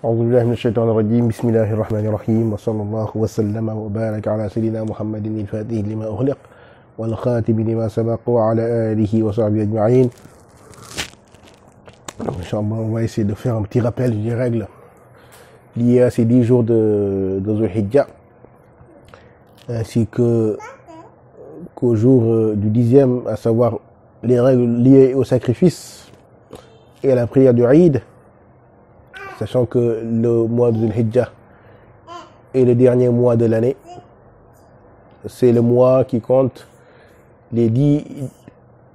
أعوذ بالله من الشيطان الرجيم بسم الله الرحمن الرحيم وصلى الله وسلم وبارك على سيدنا محمد الفاتح لما أغلق والخاتم لما سبق وعلى آله وصحبه أجمعين. Inch'Allah, on va essayer de faire un petit rappel des règles liées à ces 10 jours de Dhul Hijjah, ainsi qu'au jour du 10e, à savoir les règles liées au sacrifice et à la prière du Eid, sachant que le mois de Dhul Hijjah est le dernier mois de l'année. C'est le mois qui compte les 10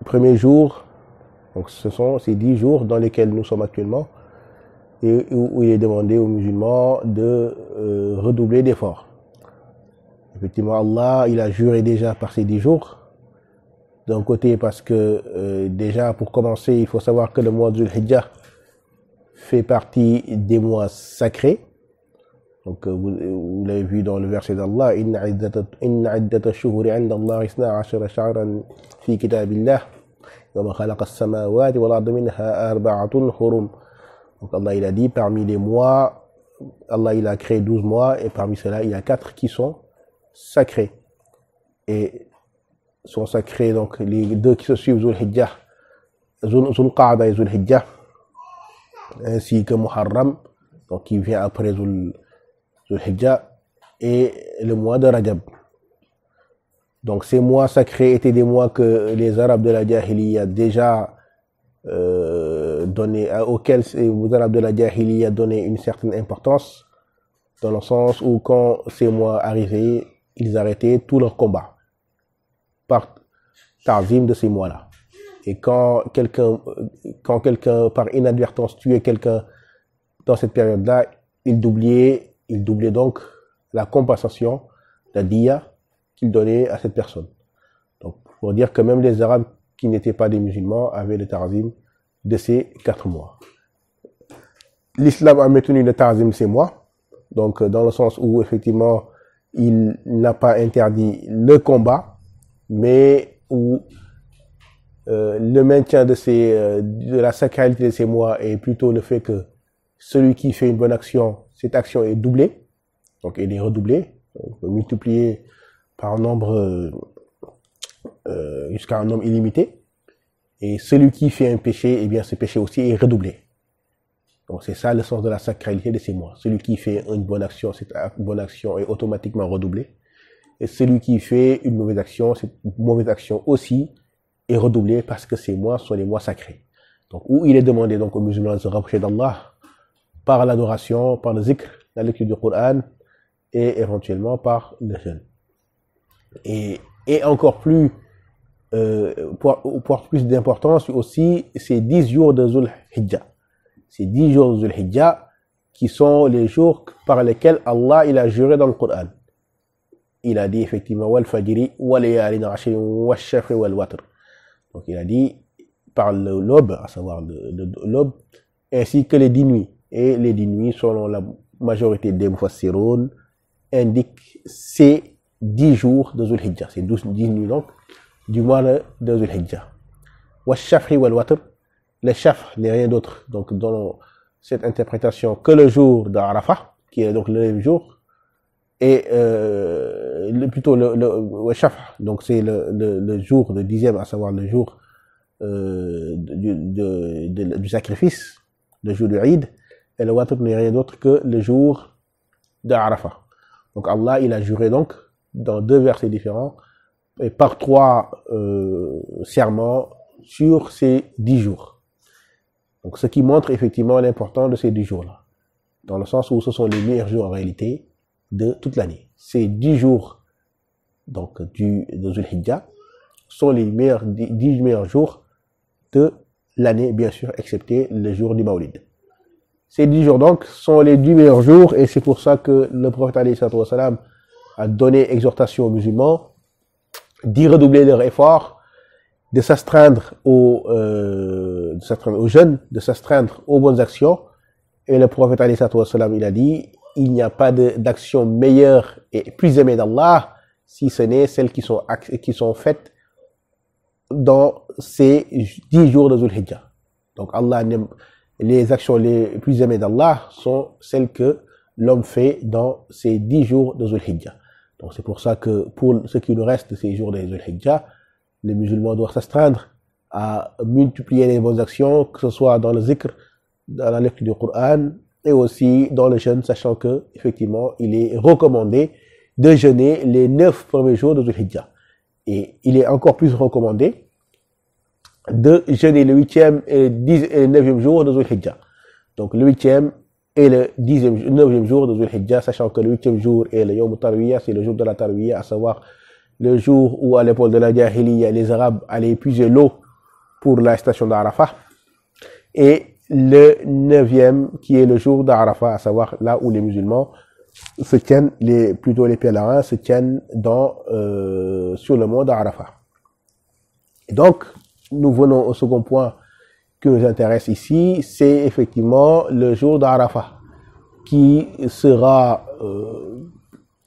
premiers jours. Donc ce sont ces 10 jours dans lesquels nous sommes actuellement et où il est demandé aux musulmans de redoubler d'efforts. Effectivement, Allah, il a juré déjà par ces 10 jours. D'un côté parce que déjà pour commencer, il faut savoir que le mois de Dhul Hijjah fait partie des mois sacrés. Donc vous l'avez vu dans le verset d'Allah, Inna iddata shuhuri 'inda Allah 12 shahran fi kitabillah. Donc Allah il a dit parmi les mois, Allah il a créé 12 mois et parmi ceux-là il y a 4 qui sont sacrés. Et sont sacrés donc les 2 qui se suivent Dhul Hijjah, Dhul Qa'dah et Dhul Hijjah, ainsi que Muharram, donc qui vient après Dhul Hijjah, et le mois de Rajab. Donc ces mois sacrés étaient des mois que les Arabes de la Jahiliya déjà auxquels les Arabes de la Jahiliya donnaient une certaine importance, dans le sens où quand ces mois arrivaient, ils arrêtaient tous leurs combats par ta'zim de ces mois-là. Et quand quelqu'un par inadvertance tuait quelqu'un dans cette période-là, il doublait donc la compensation, la diya qu'il donnait à cette personne. Donc, pour dire que même les Arabes qui n'étaient pas des musulmans avaient le ta'zim de ces 4 mois. L'islam a maintenu le ta'zim de ces mois, donc dans le sens où effectivement il n'a pas interdit le combat, mais où le maintien de la sacralité de ces mois est plutôt le fait que celui qui fait une bonne action, cette action est doublée, donc elle est redoublée, on peut multiplier par un nombre jusqu'à un nombre illimité, et celui qui fait un péché, eh bien ce péché aussi est redoublé. Donc c'est ça le sens de la sacralité de ces mois. Celui qui fait une bonne action, cette bonne action est automatiquement redoublée, et celui qui fait une mauvaise action, cette mauvaise action aussi est redoublée, parce que ces mois sont les mois sacrés. Donc où il est demandé donc aux musulmans de se rapprocher d'Allah par l'adoration, par le zikr, la lecture du Coran, et éventuellement par le jeûne. Et encore plus, pour plus d'importance aussi, ces 10 jours de Dhul Hijjah. Ces 10 jours de Dhul Hijjah qui sont les jours par lesquels Allah il a juré dans le Coran. Il a dit effectivement wal fajri wal layalin ashrin wal shaf'i wal watr. Donc il a dit par l'aube, à savoir l'aube, ainsi que les 10 nuits. Et les 10 nuits, selon la majorité des mufassiroun, indiquent ces 10 jours de Dhul Hijjah. C'est 10 nuits donc du mois de Dhul Hijjah. Wa shaf'i wal watr. Le shaf n'est rien d'autre, donc dans cette interprétation, que le jour d'Arafah, qui est donc le 9e jour, et plutôt le shaf, donc c'est le jour de 10e, à savoir le jour du sacrifice, le jour du Eid, et le watr n'est rien d'autre que le jour d'Arafah. Donc Allah, il a juré donc dans 2 versets différents et par 3 serments sur ces 10 jours. Donc ce qui montre effectivement l'importance de ces 10 jours-là, dans le sens où ce sont les meilleurs jours en réalité de toute l'année. Ces 10 jours donc de Dhul Hijjah sont les 10 meilleurs jours de l'année, bien sûr, excepté le jour du Mawlid. Ces 10 jours donc sont les 10 meilleurs jours, et c'est pour ça que le prophète alayhi salatu wa salam a donné exhortation aux musulmans d'y redoubler leur effort, de s'astreindre aux jeûnes, de s'astreindre aux bonnes actions. Et le prophète alayhi salatu wa salam, il a dit, il n'y a pas d'action meilleure et plus aimée d'Allah, si ce n'est celles qui sont faites dans ces 10 jours de Dhul Hijjah. Donc Allah les actions les plus aimées d'Allah sont celles que l'homme fait dans ces 10 jours de Dhul Hijjah. Donc c'est pour ça que pour ce qui nous reste de ces jours de Dhul Hijjah, les musulmans doivent s'astreindre à multiplier les bonnes actions, que ce soit dans le zikr, dans la lecture du Coran, et aussi dans le jeûne, sachant que, effectivement, il est recommandé de jeûner les 9 premiers jours de Dhul Hijjah. Et il est encore plus recommandé de jeûner le 8e et le 9e jour de Dhul Hijjah. Donc le 8e et le 9e jour de Dhul Hijjah, sachant que le 8e jour est le Yawm Tarwiyah, c'est le jour de la Tarwiyah, à savoir le jour où à l'époque de la Jahiliya, les Arabes allaient épuiser l'eau pour la station d'Arafat. Et le 9e qui est le jour d'Arafat, à savoir là où les musulmans se tiennent, plutôt les pèlerins se tiennent sur le mont d'Arafat. Donc, nous venons au second point qui nous intéresse ici, c'est effectivement le jour d'Arafat, qui sera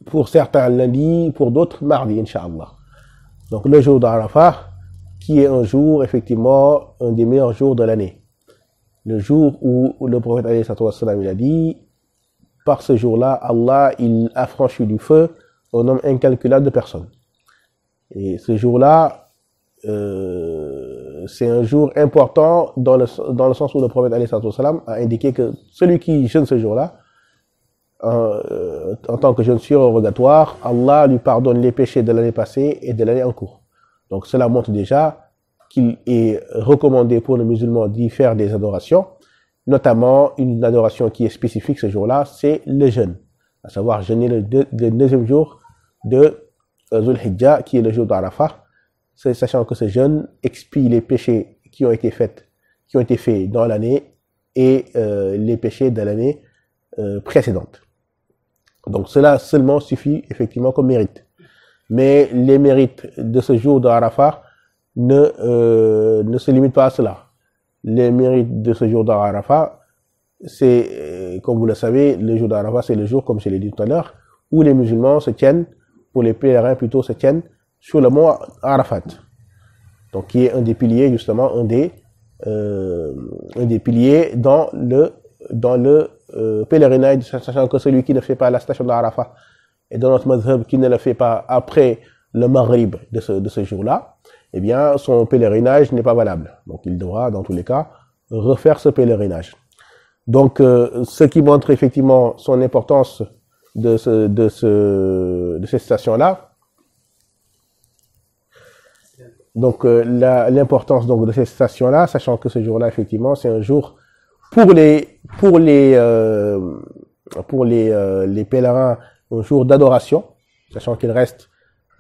pour certains lundi, pour d'autres mardi, Inch'Allah. Donc le jour d'Arafat, qui est un jour, effectivement, un des meilleurs jours de l'année. Le jour où le prophète alayhi sallam, il a dit, par ce jour-là, Allah, il a franchi du feu un nombre incalculable de personnes. Et ce jour-là, c'est un jour important dans le sens où le prophète alayhi sallam a indiqué que celui qui jeûne ce jour-là, en tant que jeûne surrogatoire, Allah lui pardonne les péchés de l'année passée et de l'année en cours. Donc cela montre déjà qu'il est recommandé pour le musulman d'y faire des adorations, notamment une adoration qui est spécifique ce jour-là, c'est le jeûne, à savoir jeûner le 9e jour de Dhul Hijjah, qui est le jour d'Arafat, sachant que ce jeûne expie les péchés qui ont été faits dans l'année et les péchés de l'année précédente. Donc cela seulement suffit effectivement comme mérite. Mais les mérites de ce jour d'Arafat ne se limitent pas à cela. Les mérites de ce jour d'Arafat, c'est, comme vous le savez, le jour d'Arafat, c'est le jour, comme je l'ai dit tout à l'heure, où les musulmans se tiennent, pour les pèlerins plutôt, se tiennent sur le mont Arafat. Donc qui est un des piliers, justement, un des piliers dans le pèlerinage, sachant que celui qui ne fait pas la station d'Arafat et dans notre madhhab qui ne le fait pas après le maghrib de ce jour-là, eh bien son pèlerinage n'est pas valable. Donc il devra dans tous les cas refaire ce pèlerinage. Donc ce qui montre effectivement son importance de cette station-là. Donc l'importance donc de cette station-là, sachant que ce jour-là effectivement c'est un jour pour les pèlerins, un jour d'adoration, sachant qu'il reste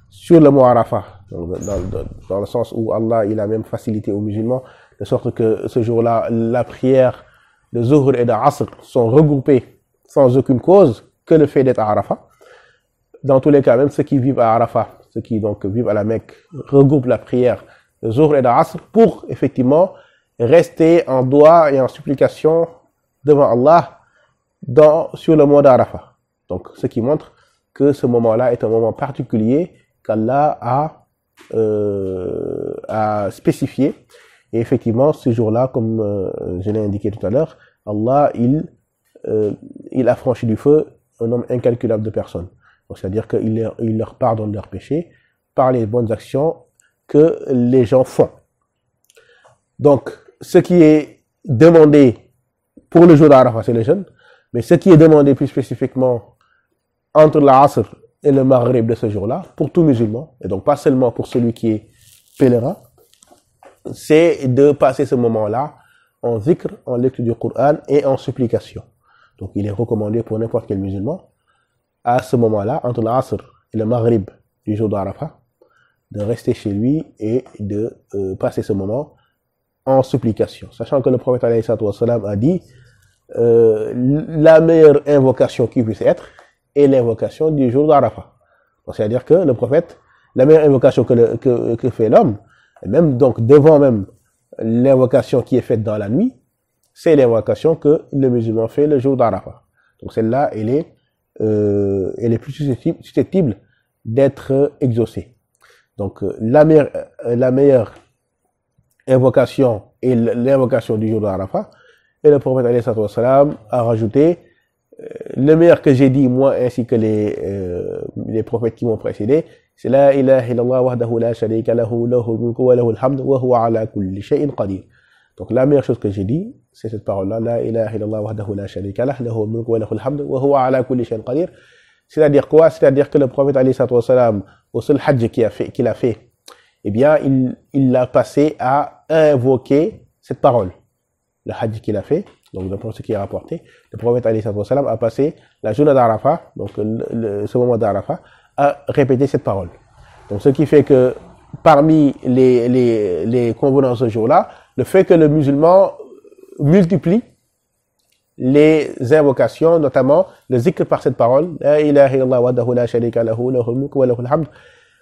sur le mont Arafat, dans le sens où Allah il a même facilité aux musulmans, de sorte que ce jour-là, la prière de Zuhr et de Asr sont regroupées sans aucune cause que le fait d'être à Arafat. Dans tous les cas, même ceux qui vivent à Arafat, ceux qui donc vivent à la Mecque, regroupent la prière de Zuhr et de Asr pour effectivement rester en doigt et en supplication devant Allah sur le mont d'Arafat. Donc, ce qui montre que ce moment-là est un moment particulier qu'Allah a spécifié. Et effectivement, ce jour-là, comme je l'ai indiqué tout à l'heure, Allah, il a franchi du feu un nombre incalculable de personnes. C'est-à-dire qu'il leur pardonne leurs péchés par les bonnes actions que les gens font. Donc, ce qui est demandé pour le jour d'Arafat, c'est le jeûne. Mais ce qui est demandé plus spécifiquement entre l'Asr et le Maghrib de ce jour-là, pour tout musulman, et donc pas seulement pour celui qui est pèlerin, c'est de passer ce moment-là en zikr, en lecture du Coran et en supplication. Donc il est recommandé pour n'importe quel musulman, à ce moment-là, entre l'Asr et le Maghrib du jour d'Arafat, de rester chez lui et de passer ce moment en supplication. Sachant que le prophète alayhi sallam a dit la meilleure invocation qui puisse être est l'invocation du jour d'Arafat. C'est-à-dire que le prophète, la meilleure invocation que fait l'homme, et même donc devant même l'invocation qui est faite dans la nuit, c'est l'invocation que le musulman fait le jour d'Arafat. Donc celle-là, elle est plus susceptible d'être exaucée. Donc la meilleure invocation est l'invocation du jour d'Arafat, Et le prophète alayhi salatu wassalam a rajouté le meilleur que j'ai dit moi ainsi que les prophètes qui m'ont précédé, c'est la ilaha illallah wahdahu la sharika lahu lahul mulku wa lahul hamd wa huwa ala kulli shay'in qadir. Donc la meilleure chose que j'ai dit, c'est cette parole-là, la ilaha illallah wahdahu la sharika lahu lahul mulku wa lahul hamd wa huwa ala kulli shay'in qadir. C'est-à-dire quoi? C'est-à-dire que le prophète alayhi salatu wassalam, au seul hajj qu'il a fait, eh bien, il l'a passé à invoquer cette parole. Le hajj qu'il a fait, donc d'après ce qui est rapporté, le prophète alayhi salatu wassalam a passé la journée d'Arafat, donc ce moment d'Arafat, à répéter cette parole. Donc ce qui fait que parmi les convenants ce jour-là, le fait que le musulman multiplie les invocations, notamment le zikr par cette parole, la ilaha illallah wahdahu la sharika lahu lahul mulku wa lahul hamd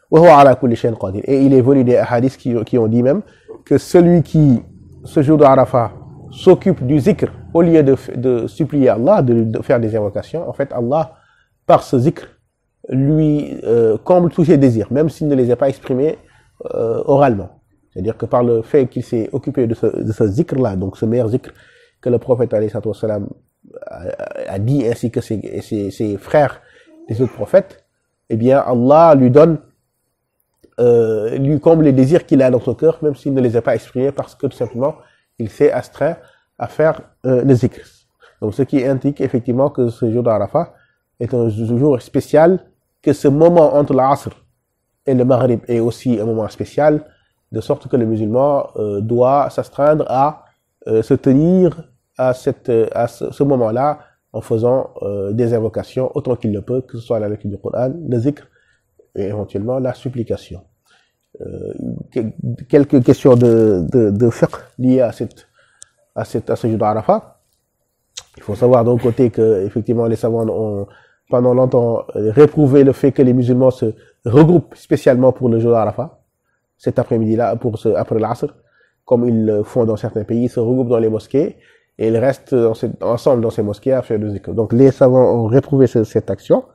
wa huwa ala kulli shay'in qadir. Et il est venu des hadiths qui ont dit même que celui qui, ce jour d'Arafat, s'occupe du zikr au lieu de supplier Allah, de faire des invocations, en fait Allah, par ce zikr, lui comble tous ses désirs, même s'il ne les a pas exprimés oralement. C'est-à-dire que par le fait qu'il s'est occupé de ce zikr-là, donc ce meilleur zikr que le prophète alayhi salatu wassalam a dit, ainsi que ses frères, les autres prophètes, eh bien Allah lui donne, lui comble les désirs qu'il a dans son cœur, même s'il ne les a pas exprimés, parce que tout simplement, il s'est astreint à faire le zikr. Donc ce qui indique effectivement que ce jour d'Arafat est un jour spécial, que ce moment entre l'Asr et le Maghrib est aussi un moment spécial, de sorte que le musulman doit s'astreindre à se tenir à ce moment-là en faisant des invocations autant qu'il le peut, que ce soit la lecture du Coran, le zikr et éventuellement la supplication. Quelques questions de fiqh liées à ce jour d'Arafat. Il faut savoir d'un côté que effectivement les savants ont pendant longtemps réprouvé le fait que les musulmans se regroupent spécialement pour le jour d'Arafat, cet après-midi-là, après l'Asr, comme ils le font dans certains pays, ils se regroupent dans les mosquées et ils restent ensemble dans ces mosquées à faire le zikr. Donc les savants ont réprouvé cette action,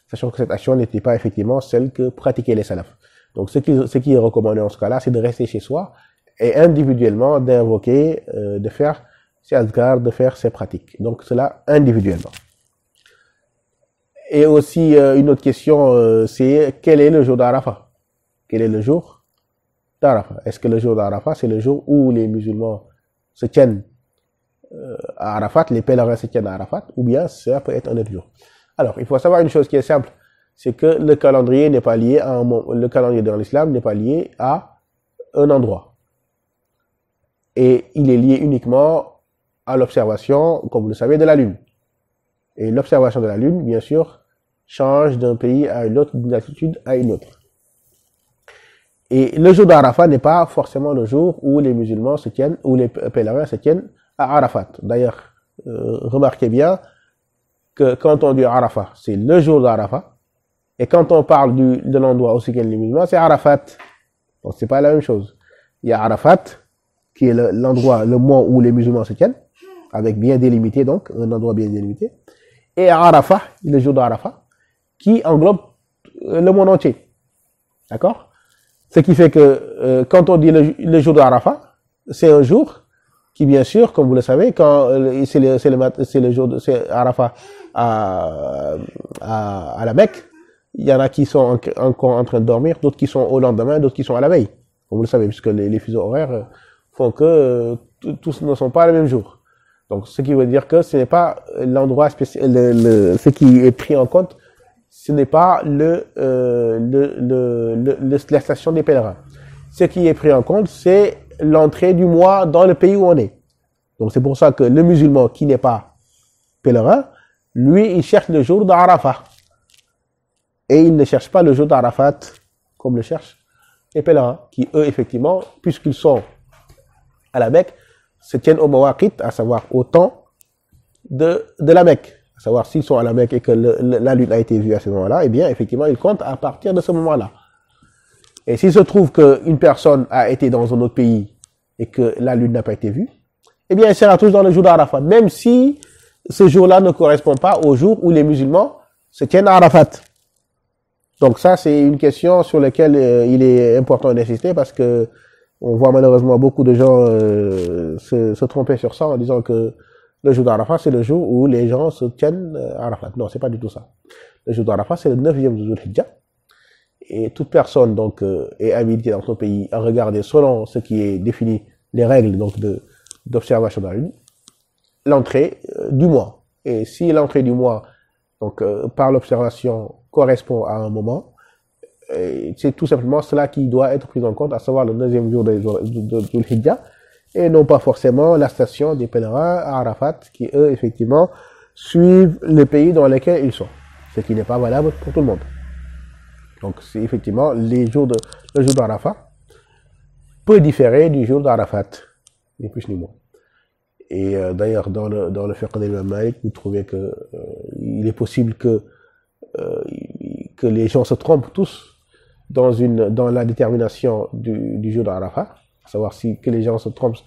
sachant que cette action n'était pas effectivement celle que pratiquaient les salafs. Donc ce qui est recommandé en ce cas-là, c'est de rester chez soi et individuellement d'invoquer, de faire ses azkar, de faire ses pratiques. Donc cela individuellement. Et aussi une autre question, c'est quel est le jour d'Arafat? Quel est le jour d'Arafat? Est-ce que le jour d'Arafat, c'est le jour où les musulmans se tiennent à Arafat, les pèlerins se tiennent à Arafat, ou bien ça peut être un autre jour? Alors, il faut savoir une chose qui est simple, c'est que le calendrier n'est pas lié à le calendrier dans l'islam n'est pas lié à un endroit. Et il est lié uniquement à l'observation, comme vous le savez, de la Lune. Et l'observation de la Lune, bien sûr, change d'un pays à une autre, d'une altitude à une autre. Et le jour d'Arafat n'est pas forcément le jour où les musulmans se tiennent, où les pèlerins se tiennent à Arafat. D'ailleurs, remarquez bien que quand on dit Arafat, c'est le jour d'Arafat. Et quand on parle de l'endroit où se tiennent les musulmans, c'est Arafat. Donc c'est pas la même chose. Il y a Arafat, qui est l'endroit, le moment où les musulmans se tiennent, avec bien délimité donc, un endroit bien délimité. Et Arafat, le jour d'Arafat, qui englobe le monde entier. D'accord? Ce qui fait que quand on dit le jour d'Arafat, c'est un jour qui, bien sûr, comme vous le savez, quand c'est le jour c'est Arafat à la Mecque, il y en a qui sont encore en train de dormir, d'autres qui sont au lendemain, d'autres qui sont à la veille. Comme vous le savez, puisque les fuseaux horaires font que tous ne sont pas le même jour. Donc, ce qui veut dire que ce n'est pas l'endroit spécial, ce qui est pris en compte, ce n'est pas la station des pèlerins. Ce qui est pris en compte, c'est l'entrée du mois dans le pays où on est. Donc, c'est pour ça que le musulman qui n'est pas pèlerin, lui, il cherche le jour d'Arafat. Et il ne cherche pas le jour d'Arafat comme le cherchent les pèlerins, qui eux, effectivement, puisqu'ils sont à la Mecque, se tiennent au mawaqit, à savoir au temps de la Mecque. À savoir s'ils sont à la Mecque et que la lune a été vue à ce moment-là, eh bien, effectivement, ils comptent à partir de ce moment-là. Et s'il se trouve qu'une personne a été dans un autre pays et que la lune n'a pas été vue, eh bien, elle sera toujours dans le jour d'Arafat, même si ce jour-là ne correspond pas au jour où les musulmans se tiennent à Arafat. Donc ça, c'est une question sur laquelle il est important d'insister parce que on voit malheureusement beaucoup de gens se tromper sur ça en disant que Le jour d'Arafat, c'est le jour où les gens se tiennent à Arafat. Non, c'est pas du tout ça. Le jour d'Arafat, c'est le 9e de Dhul Hijjah. Et toute personne donc est habilitée dans son pays à regarder selon ce qui est défini, les règles donc d'observation de la lune, l'entrée du mois. Et si l'entrée du mois donc par l'observation correspond à un moment, c'est tout simplement cela qui doit être pris en compte, à savoir le 9e jour de Dhul Hijjah, et non pas forcément la station des pèlerins à Arafat, qui eux effectivement suivent les pays dans lesquels ils sont, ce qui n'est pas valable pour tout le monde. Donc, c'est effectivement le jour d'Arafat peut différer du jour d'Arafat, ni plus ni moins. Et d'ailleurs, dans le fiqh d'Imam Malik, vous trouvez que il est possible que les gens se trompent tous dans la détermination du jour d'Arafat, à savoir que les gens se trompent,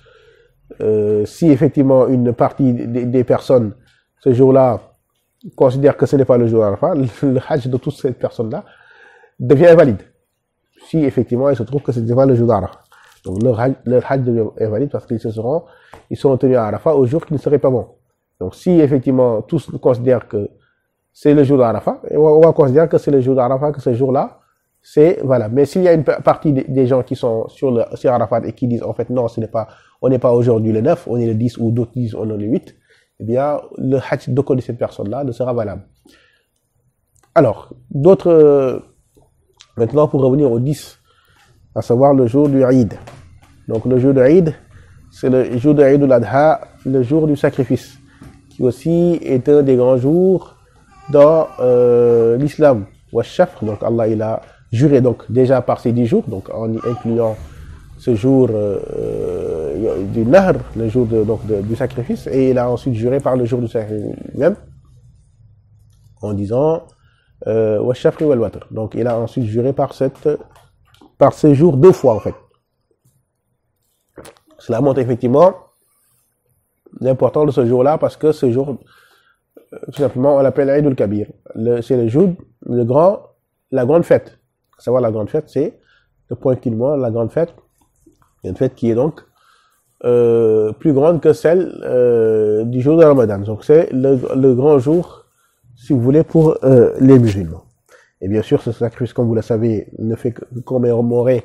si effectivement une partie des personnes ce jour-là considère que ce n'est pas le jour d'Arafat, le hajj de toutes ces personnes-là devient invalide. Si effectivement il se trouve que ce n'est pas le jour d'Arafat. Donc leur hajj devient invalide parce qu'ils seront tenus à Arafat au jour qui ne serait pas bon. Donc si effectivement tous considèrent que c'est le jour d'Arafat, on va considérer que c'est le jour d'Arafat, que ce jour-là, c'est valable. Mais s'il y a une partie des gens qui sont sur Arafat et qui disent en fait non, on n'est pas aujourd'hui le 9, on est le 10 ou d'autres disent on est le 8, eh bien le hajj de cette personne-là ne sera valable. Alors, maintenant, pour revenir au 10, à savoir le jour du Eid. Donc, le jour du Eid, c'est le jour de Eid al-Adha, le jour du sacrifice, qui aussi est un des grands jours dans l'islam. Wa shafr, donc Allah il a juré donc déjà par ces 10 jours, donc en y incluant ce jour du Nahr, le jour du sacrifice, et il a ensuite juré par le jour du sacrifice même, en disant wa shafri wal watr. Donc il a ensuite juré par ce jour 2 fois en fait. Cela montre effectivement l'importance de ce jour-là, parce que ce jour, tout simplement, on l'appelle Eid al-Kabir. C'est le jour, la grande fête. À savoir, la grande fête, c'est le point culminant, la grande fête. Une fête qui est donc plus grande que celle du jour de Ramadan. Donc c'est le grand jour, si vous voulez, pour les musulmans. Et bien sûr, ce sacrifice, comme vous le savez, ne fait que commémorer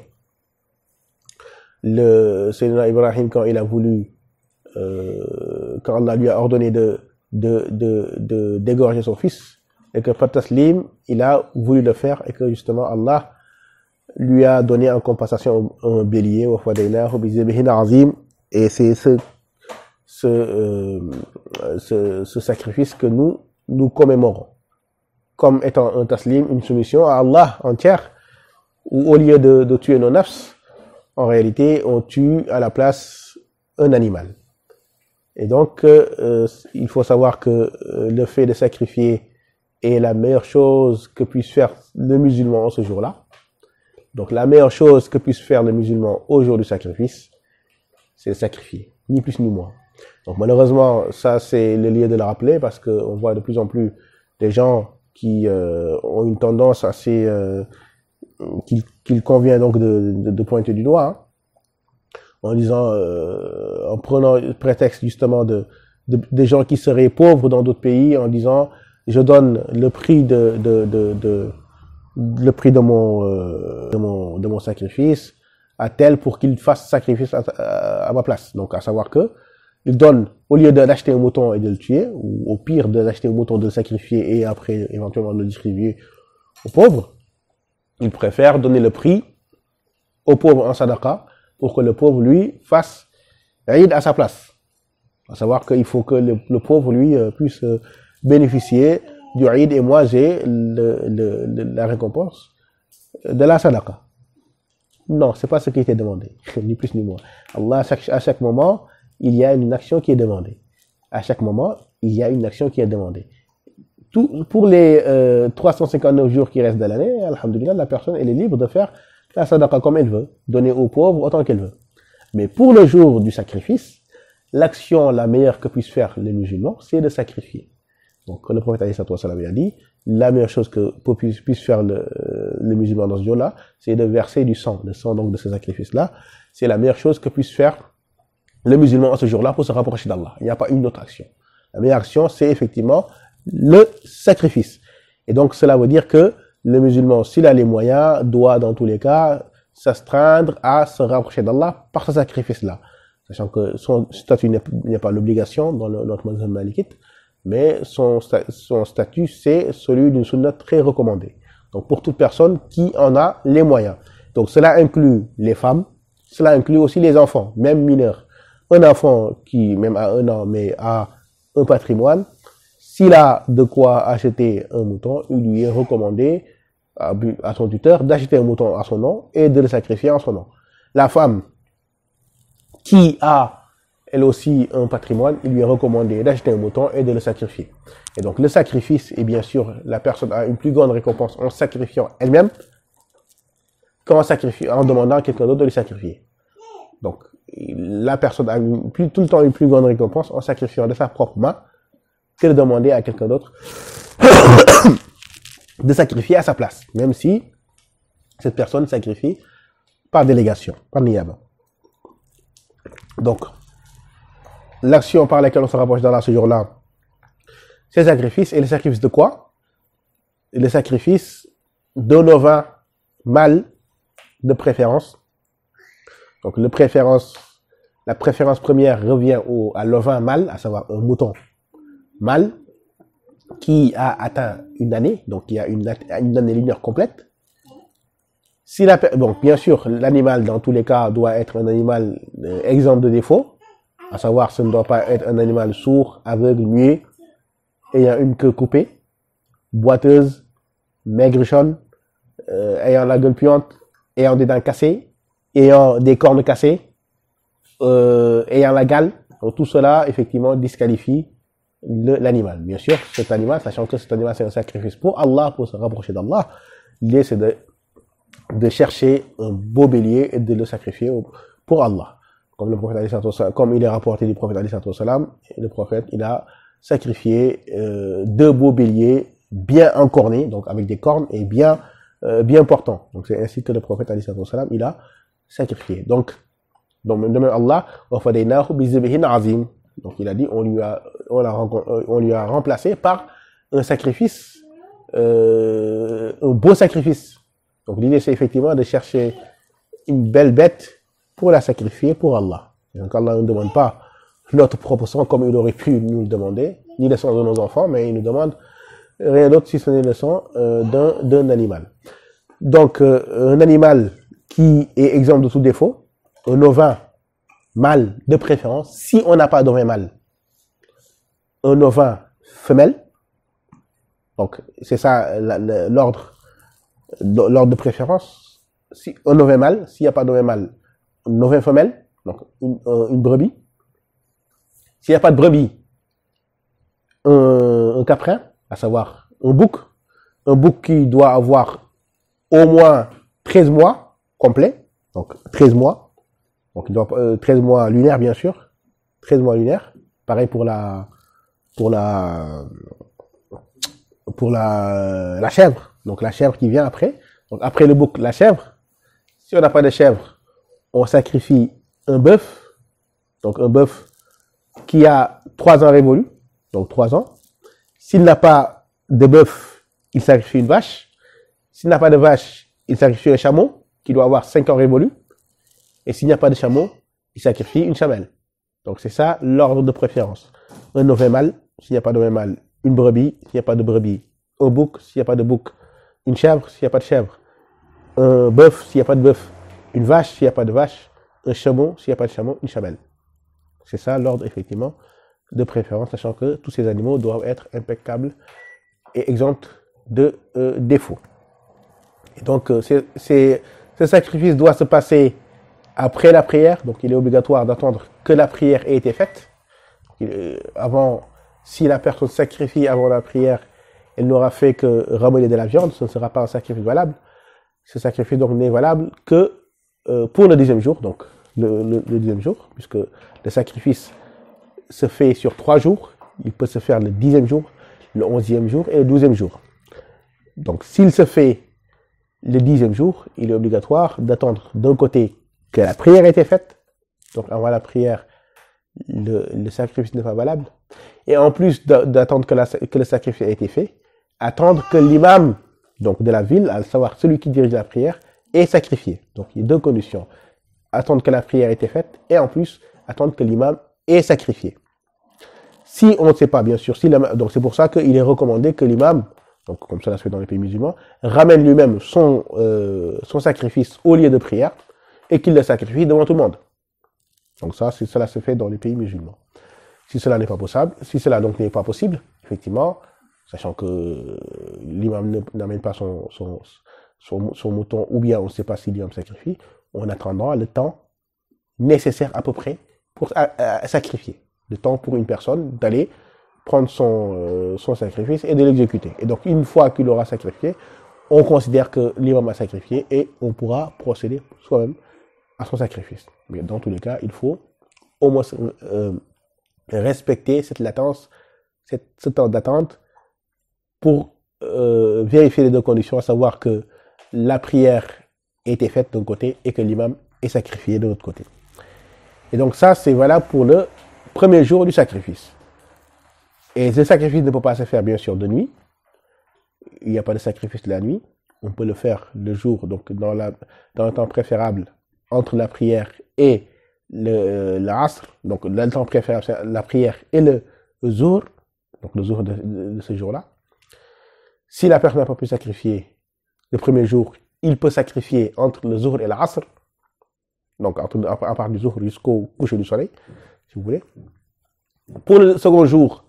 le Sayyidina Ibrahim quand il a voulu, quand Allah lui a ordonné d'égorger son fils, et que par taslim, il a voulu le faire, et que justement Allah lui a donné en compensation un bélier, et c'est ce sacrifice que nous commémorons comme étant un taslim, une soumission à Allah entière, où au lieu de tuer nos nafs, en réalité on tue à la place un animal. Et donc il faut savoir que le fait de sacrifier est la meilleure chose que puisse faire le musulman en ce jour-là. Donc la meilleure chose que puisse faire le musulman au jour du sacrifice, c'est sacrifier, ni plus ni moins. Donc malheureusement, ça c'est le lieu de le rappeler, parce qu'on voit de plus en plus des gens qui ont une tendance assez qu'il convient donc de pointer du doigt, hein, en disant, en prenant prétexte justement des gens qui seraient pauvres dans d'autres pays, en disant je donne le prix de mon sacrifice à tel pour qu'il fasse sacrifice à ma place. Donc à savoir que il donne, au lieu d'acheter un mouton et de le tuer, ou au pire d'acheter un mouton, de le sacrifier et après éventuellement de le distribuer aux pauvres, il préfère donner le prix aux pauvres en sadaqa pour que le pauvre lui fasse Eid à sa place. À savoir qu'il faut que le pauvre lui puisse bénéficier du Eid, et moi j'ai la récompense de la sadaqa. Non, c'est pas ce qui était demandé, ni plus ni moins. Allah, à chaque moment, il y a une action qui est demandée. À chaque moment, il y a une action qui est demandée. Pour les 359 jours qui restent de l'année, alhamdoulilah, la personne elle est libre de faire la sadaqa comme elle veut, donner aux pauvres autant qu'elle veut. Mais pour le jour du sacrifice, l'action la meilleure que puissent faire les musulmans, c'est de sacrifier. Donc le prophète a dit, la meilleure chose que puisse faire les musulmans dans ce jour-là, c'est de verser du sang, le sang donc de ce sacrifice-là. C'est la meilleure chose que puisse faire le musulman à ce jour-là pour se rapprocher d'Allah. Il n'y a pas une autre action. La meilleure action, c'est effectivement le sacrifice. Et donc, cela veut dire que le musulman, s'il a les moyens, doit dans tous les cas s'astreindre à se rapprocher d'Allah par ce sacrifice-là. Sachant que son statut n'est pas l'obligation dans notre mazhab malikite, mais son statut, c'est celui d'une sunna très recommandée. Donc, pour toute personne qui en a les moyens. Donc, cela inclut les femmes, cela inclut aussi les enfants, même mineurs. Un enfant qui, même à 1 an, mais a un patrimoine, s'il a de quoi acheter un mouton, il lui est recommandé à son tuteur d'acheter un mouton à son nom et de le sacrifier en son nom. La femme qui a, elle aussi, un patrimoine, il lui est recommandé d'acheter un mouton et de le sacrifier. Et donc, le sacrifice, et bien sûr, la personne a une plus grande récompense en sacrifiant elle-même qu'en en demandant à quelqu'un d'autre de lui sacrifier. Donc, la personne a tout le temps une plus grande récompense en sacrifiant de sa propre main que de demander à quelqu'un d'autre de sacrifier à sa place, même si cette personne sacrifie par délégation, par niyaba. Donc, l'action par laquelle on se rapproche d'Allah ce jour-là, c'est le sacrifice. Et le sacrifice de quoi? Le sacrifice d'un ovin mâle de préférence. Donc, la préférence première revient à l'ovin mâle, à savoir un mouton mâle qui a atteint une année, donc qui a une année lunaire complète. Donc, bien sûr, l'animal, dans tous les cas, doit être un animal exempt de défaut, à savoir, ce ne doit pas être un animal sourd, aveugle, muet, ayant une queue coupée, boiteuse, maigrichonne, ayant la gueule puante, ayant des dents cassées, ayant des cornes cassées, ayant la gale. Donc, tout cela, effectivement, disqualifie l'animal. Bien sûr, cet animal, sachant que cet animal, c'est un sacrifice pour Allah, pour se rapprocher d'Allah, l'idée, c'est de chercher un beau bélier et de le sacrifier pour Allah. Comme comme il est rapporté du prophète le prophète, il a sacrifié 2 beaux béliers bien encornés, donc avec des cornes et bien portants. Donc c'est ainsi que le prophète il a sacrifié. Donc même Allah, donc il a dit, on lui a remplacé par un sacrifice, un beau sacrifice. Donc l'idée, c'est effectivement de chercher une belle bête pour la sacrifier pour Allah. Donc Allah ne demande pas notre propre sang comme il aurait pu nous le demander, ni le sang de nos enfants, mais il nous demande rien d'autre si ce n'est le sang d'un animal. Donc un animal qui est exempt de tout défaut, un ovin mâle de préférence, si on n'a pas d'ovin mâle, un ovin femelle, donc c'est ça l'ordre de préférence. Si un ovin mâle, s'il n'y a pas d'ovin mâle, un ovin femelle, donc une brebis. S'il n'y a pas de brebis, un caprin, à savoir un bouc qui doit avoir au moins 13 mois complets, donc 13 mois. Donc, il doit 13 mois lunaires, bien sûr. 13 mois lunaires. Pareil pour la chèvre. Donc, la chèvre qui vient après. Donc, après le bouc, la chèvre. Si on n'a pas de chèvre, on sacrifie un bœuf. Donc, un bœuf qui a 3 ans révolus. Donc, 3 ans. S'il n'a pas de bœuf, il sacrifie une vache. S'il n'a pas de vache, il sacrifie un chameau qui doit avoir 5 ans révolus. Et s'il n'y a pas de chameau, il sacrifie une chamelle. Donc c'est ça l'ordre de préférence. Un ovin mâle, s'il n'y a pas d'ovin mâle, une brebis, s'il n'y a pas de brebis, un bouc, s'il n'y a pas de bouc, une chèvre, s'il n'y a pas de chèvre, un bœuf, s'il n'y a pas de bœuf, une vache, s'il n'y a pas de vache, un chameau, s'il n'y a pas de chameau, une chamelle. C'est ça l'ordre effectivement de préférence, sachant que tous ces animaux doivent être impeccables et exempts de défauts. Et donc ce sacrifice doit se passer après la prière, donc il est obligatoire d'attendre que la prière ait été faite. Si la personne sacrifie avant la prière, elle n'aura fait que ramener de la viande, ce ne sera pas un sacrifice valable. Ce sacrifice donc n'est valable que pour le 10e jour, donc le 10e jour, puisque le sacrifice se fait sur 3 jours. Il peut se faire le 10e jour, le 11e jour et le 12e jour. Donc s'il se fait le 10e jour, il est obligatoire d'attendre d'un côté que la prière ait été faite. Donc avant la prière, le sacrifice n'est pas valable. Et en plus d'attendre que le sacrifice ait été fait, attendre que l'imam donc de la ville, à savoir celui qui dirige la prière, est sacrifié. Donc il y a deux conditions. Attendre que la prière ait été faite et en plus attendre que l'imam est sacrifié. Si on ne sait pas, bien sûr, donc c'est pour ça qu'il est recommandé que l'imam, donc comme ça se fait dans les pays musulmans, ramène lui-même son sacrifice au lieu de prière et qu'il le sacrifie devant tout le monde. Donc cela se fait dans les pays musulmans. Si cela n'est pas possible, effectivement, sachant que l'imam n'amène pas son mouton, ou bien on ne sait pas si l'imam sacrifie, on attendra le temps nécessaire à peu près pour sacrifier. Le temps pour une personne d'aller prendre son sacrifice et de l'exécuter. Et donc, une fois qu'il aura sacrifié, on considère que l'imam a sacrifié et on pourra procéder soi-même à son sacrifice. Mais dans tous les cas, il faut au moins respecter cette latence, ce temps d'attente pour vérifier les deux conditions, à savoir que la prière a été faite d'un côté et que l'imam est sacrifié de l'autre côté. Et donc ça, c'est valable pour le premier jour du sacrifice. Et ce sacrifice ne peut pas se faire bien sûr de nuit. Il n'y a pas de sacrifice de la nuit. On peut le faire le jour, donc dans le temps préférable entre la prière et l'asr. Donc le temps préférable, c'est la prière et le zour. Donc le zour de ce jour-là. Si la personne n'a pas pu sacrifier le premier jour, il peut sacrifier entre le zour et l'asr. Donc à partir du zour jusqu'au coucher du soleil, si vous voulez. Pour le second jour,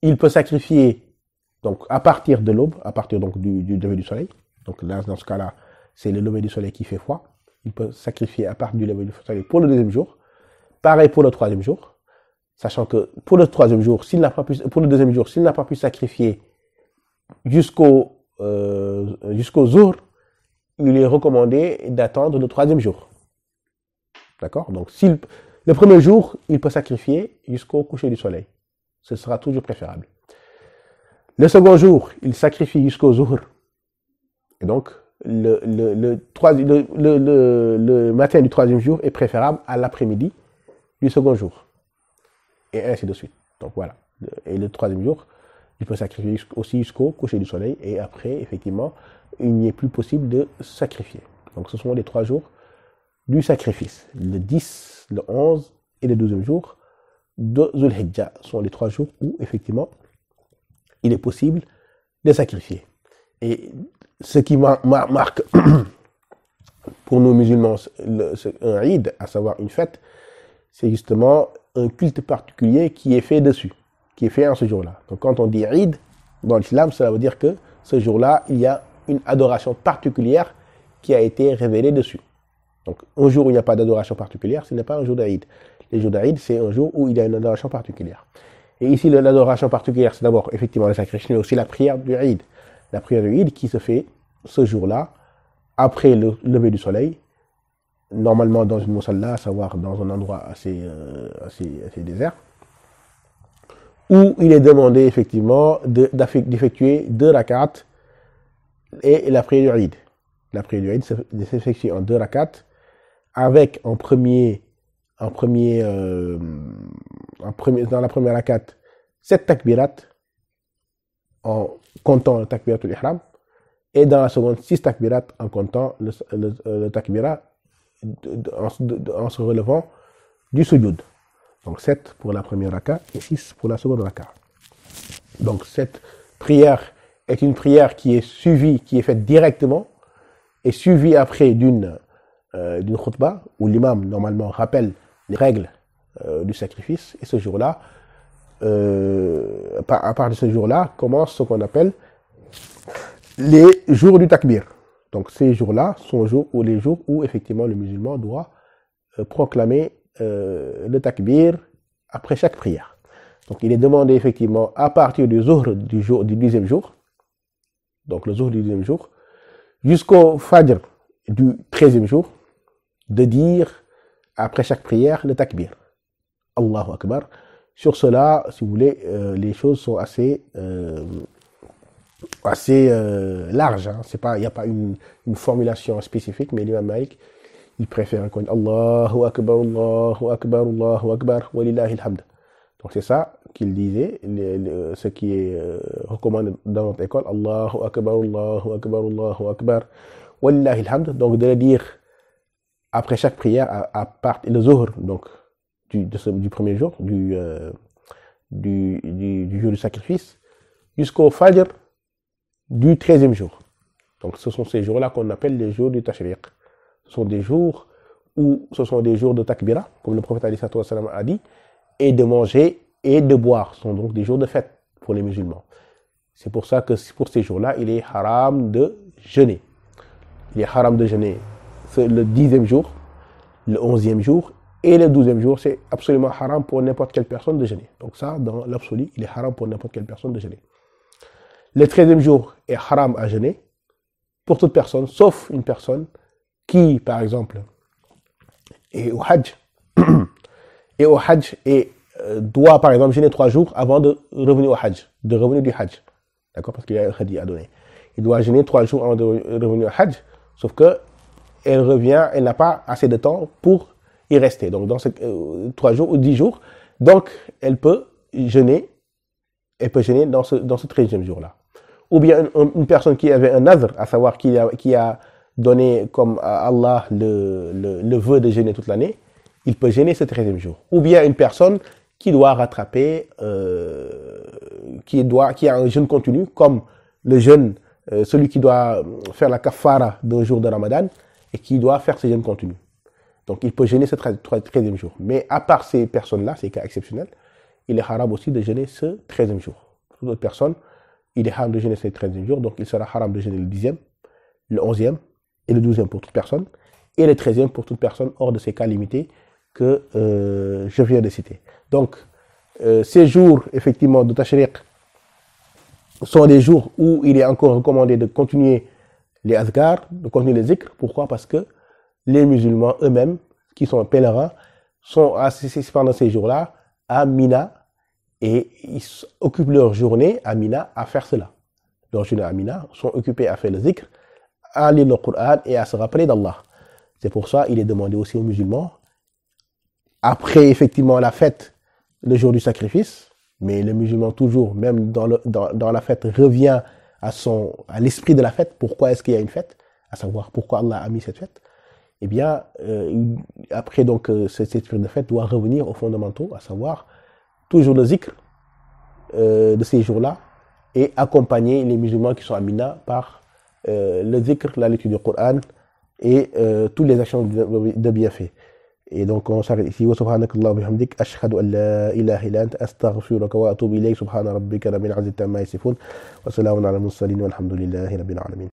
il peut sacrifier donc à partir de l'aube, à partir donc du lever du soleil. Donc là, dans ce cas-là, c'est le lever du soleil qui fait foi. Il peut sacrifier à partir du lever du soleil pour le deuxième jour. Pareil pour le troisième jour, sachant que pour le troisième jour, pour le deuxième jour, s'il n'a pas pu sacrifier jusqu'au jour, il est recommandé d'attendre le troisième jour. D'accord? Donc le premier jour, il peut sacrifier jusqu'au coucher du soleil. Ce sera toujours préférable. Le second jour, il sacrifie jusqu'au zuhr. Et donc, le matin du troisième jour est préférable à l'après-midi du second jour. Et ainsi de suite. Donc voilà. Et le troisième jour, il peut sacrifier aussi jusqu'au coucher du soleil. Et après, effectivement, il n'est plus possible de sacrifier. Donc ce sont les 3 jours du sacrifice. Le 10, le 11 et le 12e jour de Dhul Hijjah sont les 3 jours où, effectivement, il est possible de sacrifier. Et ce qui marque pour nous musulmans un Eid, à savoir une fête, c'est justement un culte particulier qui est fait dessus, qui est fait en ce jour-là. Donc quand on dit Eid, dans l'islam, cela veut dire que ce jour-là, il y a une adoration particulière qui a été révélée dessus. Donc un jour où il n'y a pas d'adoration particulière, ce n'est pas un jour d'Eid. Les jours d'Eid, c'est un jour où il y a une adoration particulière. Et ici, l'adoration particulière, c'est d'abord effectivement le sacrifice, mais aussi la prière du Eid. La prière du Eid qui se fait ce jour-là, après le lever du soleil, normalement dans une musalla, à savoir dans un endroit assez désert, où il est demandé effectivement d'effectuer 2 rakats et la prière du Eid. La prière du Eid s'effectue en 2 rakats, avec dans la première rakat 7 takbirat en comptant le takbiratul ihram, et dans la seconde 6 takbirat en comptant le takbirat en se relevant du sujoud. Donc 7 pour la première raka et 6 pour la seconde raka. Donc cette prière est une prière qui est suivie, qui est faite directement et suivie après d'une khutbah où l'imam normalement rappelle les règles du sacrifice, et ce jour-là, à part de ce jour-là, commence ce qu'on appelle les jours du takbir. Donc ces jours-là sont les jours où effectivement le musulman doit proclamer le takbir après chaque prière. Donc il est demandé effectivement à partir du zuhr du 10e jour, donc le zuhr du 10e jour, jusqu'au fajr du 13e jour, de dire après chaque prière le takbir. Allahu Akbar. Sur cela, si vous voulez, les choses sont assez larges. Hein. Il n'y a pas une formulation spécifique, mais l'imam Malik, il préfère qu'on dise Allahu Akbar, Allahu Akbar, Allahu Akbar, walillahi alhamd. Donc c'est ça qu'il disait, ce qui est recommandé dans notre école, Allahu Akbar, Allahu Akbar, Allahu Akbar, Wallahi alhamd. Donc de le dire après chaque prière, à part le Zuhr, donc du premier jour, du jour du sacrifice, jusqu'au Fajr du 13e jour. Donc ce sont ces jours-là qu'on appelle les jours du Tashriq. Ce sont des jours de takbira, comme le prophète a dit, et de manger et de boire. Ce sont donc des jours de fête pour les musulmans. C'est pour ça que pour ces jours-là, il est haram de jeûner. Il est haram de jeûner le 10e jour, le 11e jour et le 12e jour. C'est absolument haram pour n'importe quelle personne de jeûner. Donc ça, dans l'absolu, il est haram pour n'importe quelle personne de jeûner. Le 13e jour est haram à jeûner pour toute personne, sauf une personne qui, par exemple, est au Hajj, et doit, par exemple, jeûner 3 jours avant de revenir au Hajj, de revenir du Hajj. D'accord? Parce qu'il y a un Hadi à donner. Il doit jeûner 3 jours avant de revenir au Hajj, sauf que elle n'a pas assez de temps pour y rester. Donc, dans ces 3 jours ou 10 jours, donc, elle peut jeûner dans ce 13e jour-là. Ou bien une personne qui avait un nadr, à savoir qui a donné comme à Allah le vœu de jeûner toute l'année, il peut jeûner ce 13e jour. Ou bien une personne qui doit rattraper, qui a un jeûne continu, comme le jeûne, celui qui doit faire la kafara d'un jour de Ramadan et qui doit faire ce jeûne continu. Donc il peut jeûner ce 13e jour. Mais à part ces personnes-là, ces cas exceptionnels, il est haram aussi de jeûner ce 13e jour. Pour d'autres personnes, il est haram de jeûner ce 13e jour, donc il sera haram de jeûner le 10e, le 11e et le 12e pour toute personne, et le 13e pour toute personne hors de ces cas limités que je viens de citer. Donc, ces jours, effectivement, de Tashriq sont des jours où il est encore recommandé de continuer les azkar, de continuer les zikr. Pourquoi? Parce que les musulmans eux-mêmes, qui sont pèlerins, sont assistés pendant ces jours-là à Mina, et ils occupent leur journée à Mina à faire cela. Leur journée à Mina sont occupés à faire le zikr, à lire le Coran et à se rappeler d'Allah. C'est pour ça qu'il est demandé aussi aux musulmans, après effectivement la fête, le jour du sacrifice, mais le musulman toujours, même dans la fête, revient à l'esprit de la fête. Pourquoi est-ce qu'il y a une fête? À savoir pourquoi Allah a mis cette fête. Eh bien, après donc cet esprit de fête doit revenir aux fondamentaux, à savoir toujours le zikr de ces jours-là, et accompagner les musulmans qui sont à Mina par le zikr, la lecture du Coran et toutes les actions de bienfait. Et donc on s'arrête ici. Wa subhanakallah wa bihamdik ashhadu an la ilaha illa anta astaghfiruka wa atubu ilayk. Subhana rabbika rabbil izzati amma yasifun wa salamun ala al mursalin walhamdulillahi rabbil alamin.